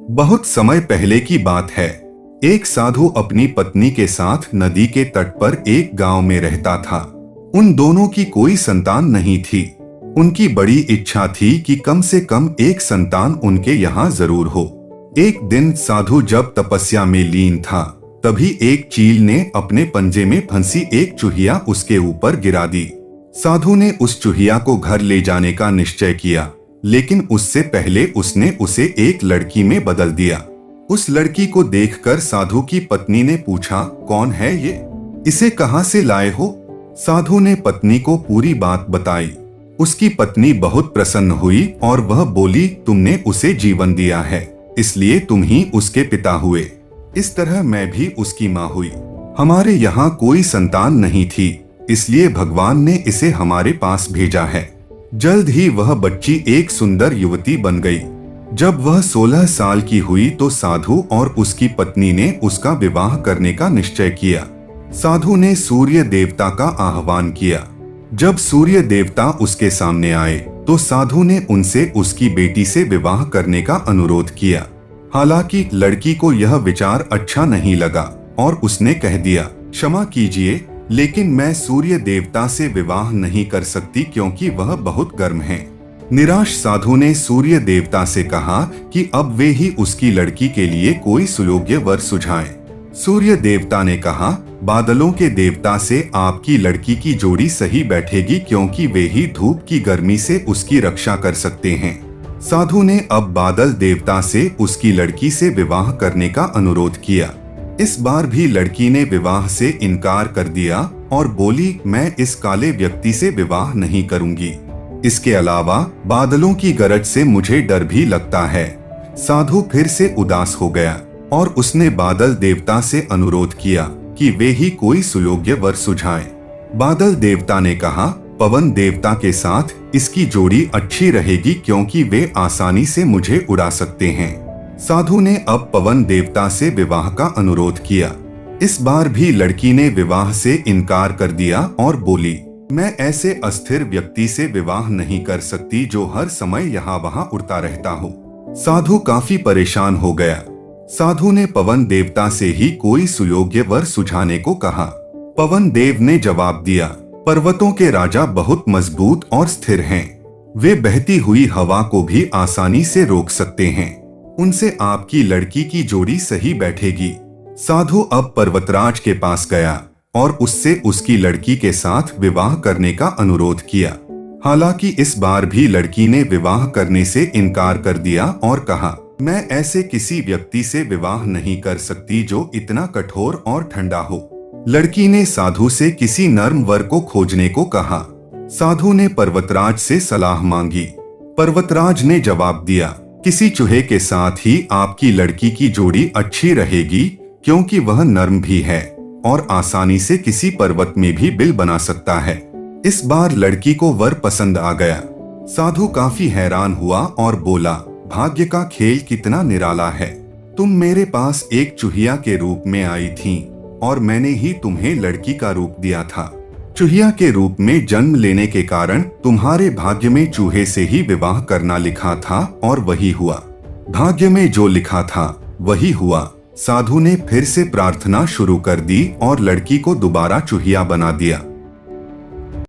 बहुत समय पहले की बात है। एक साधु अपनी पत्नी के साथ नदी के तट पर एक गांव में रहता था। उन दोनों की कोई संतान नहीं थी। उनकी बड़ी इच्छा थी कि कम से कम एक संतान उनके यहाँ जरूर हो। एक दिन साधु जब तपस्या में लीन था, तभी एक चील ने अपने पंजे में फंसी एक चूहिया उसके ऊपर गिरा दी। साधु ने उस चूहिया को घर ले जाने का निश्चय किया, लेकिन उससे पहले उसने उसे एक लड़की में बदल दिया। उस लड़की को देखकर साधु की पत्नी ने पूछा, कौन है ये? इसे कहाँ से लाए हो? साधु ने पत्नी को पूरी बात बताई। उसकी पत्नी बहुत प्रसन्न हुई और वह बोली, तुमने उसे जीवन दिया है, इसलिए तुम ही उसके पिता हुए। इस तरह मैं भी उसकी माँ हुई। हमारे यहाँ कोई संतान नहीं थी, इसलिए भगवान ने इसे हमारे पास भेजा है। जल्द ही वह बच्ची एक सुंदर युवती बन गई। जब वह 16 साल की हुई तो साधु और उसकी पत्नी ने उसका विवाह करने का निश्चय किया। साधु ने सूर्य देवता का आह्वान किया। जब सूर्य देवता उसके सामने आए तो साधु ने उनसे उसकी बेटी से विवाह करने का अनुरोध किया। हालांकि लड़की को यह विचार अच्छा नहीं लगा और उसने कह दिया, क्षमा कीजिए, लेकिन मैं सूर्य देवता से विवाह नहीं कर सकती क्योंकि वह बहुत गर्म है। निराश साधु ने सूर्य देवता से कहा कि अब वे ही उसकी लड़की के लिए कोई सुयोग्य वर सुझाएं। सूर्य देवता ने कहा, बादलों के देवता से आपकी लड़की की जोड़ी सही बैठेगी क्योंकि वे ही धूप की गर्मी से उसकी रक्षा कर सकते हैं। साधु ने अब बादल देवता से उसकी लड़की से विवाह करने का अनुरोध किया। इस बार भी लड़की ने विवाह से इनकार कर दिया और बोली, मैं इस काले व्यक्ति से विवाह नहीं करूंगी। इसके अलावा बादलों की गरज से मुझे डर भी लगता है। साधु फिर से उदास हो गया और उसने बादल देवता से अनुरोध किया कि वे ही कोई सुयोग्य वर सुझाएं। बादल देवता ने कहा, पवन देवता के साथ इसकी जोड़ी अच्छी रहेगी क्योंकि वे आसानी से मुझे उड़ा सकते हैं। साधु ने अब पवन देवता से विवाह का अनुरोध किया। इस बार भी लड़की ने विवाह से इनकार कर दिया और बोली, मैं ऐसे अस्थिर व्यक्ति से विवाह नहीं कर सकती जो हर समय यहाँ वहाँ उड़ता रहता हो। साधु काफी परेशान हो गया। साधु ने पवन देवता से ही कोई सुयोग्य वर सुझाने को कहा। पवन देव ने जवाब दिया, पर्वतों के राजा बहुत मजबूत और स्थिर हैं। वे बहती हुई हवा को भी आसानी से रोक सकते हैं। उनसे आपकी लड़की की जोड़ी सही बैठेगी। साधु अब पर्वतराज के पास गया और उससे उसकी लड़की के साथ विवाह करने का अनुरोध किया। हालांकि इस बार भी लड़की ने विवाह करने से इनकार कर दिया और कहा, मैं ऐसे किसी व्यक्ति से विवाह नहीं कर सकती जो इतना कठोर और ठंडा हो। लड़की ने साधु से किसी नर्म वर को खोजने को कहा। साधु ने पर्वतराज से सलाह मांगी। पर्वतराज ने जवाब दिया, किसी चूहे के साथ ही आपकी लड़की की जोड़ी अच्छी रहेगी क्योंकि वह नर्म भी है और आसानी से किसी पर्वत में भी बिल बना सकता है। इस बार लड़की को वर पसंद आ गया। साधु काफी हैरान हुआ और बोला, भाग्य का खेल कितना निराला है। तुम मेरे पास एक चूहिया के रूप में आई थी और मैंने ही तुम्हें लड़की का रूप दिया था। चूहिया के रूप में जन्म लेने के कारण तुम्हारे भाग्य में चूहे से ही विवाह करना लिखा था और वही हुआ। भाग्य में जो लिखा था वही हुआ। साधु ने फिर से प्रार्थना शुरू कर दी और लड़की को दोबारा चूहिया बना दिया।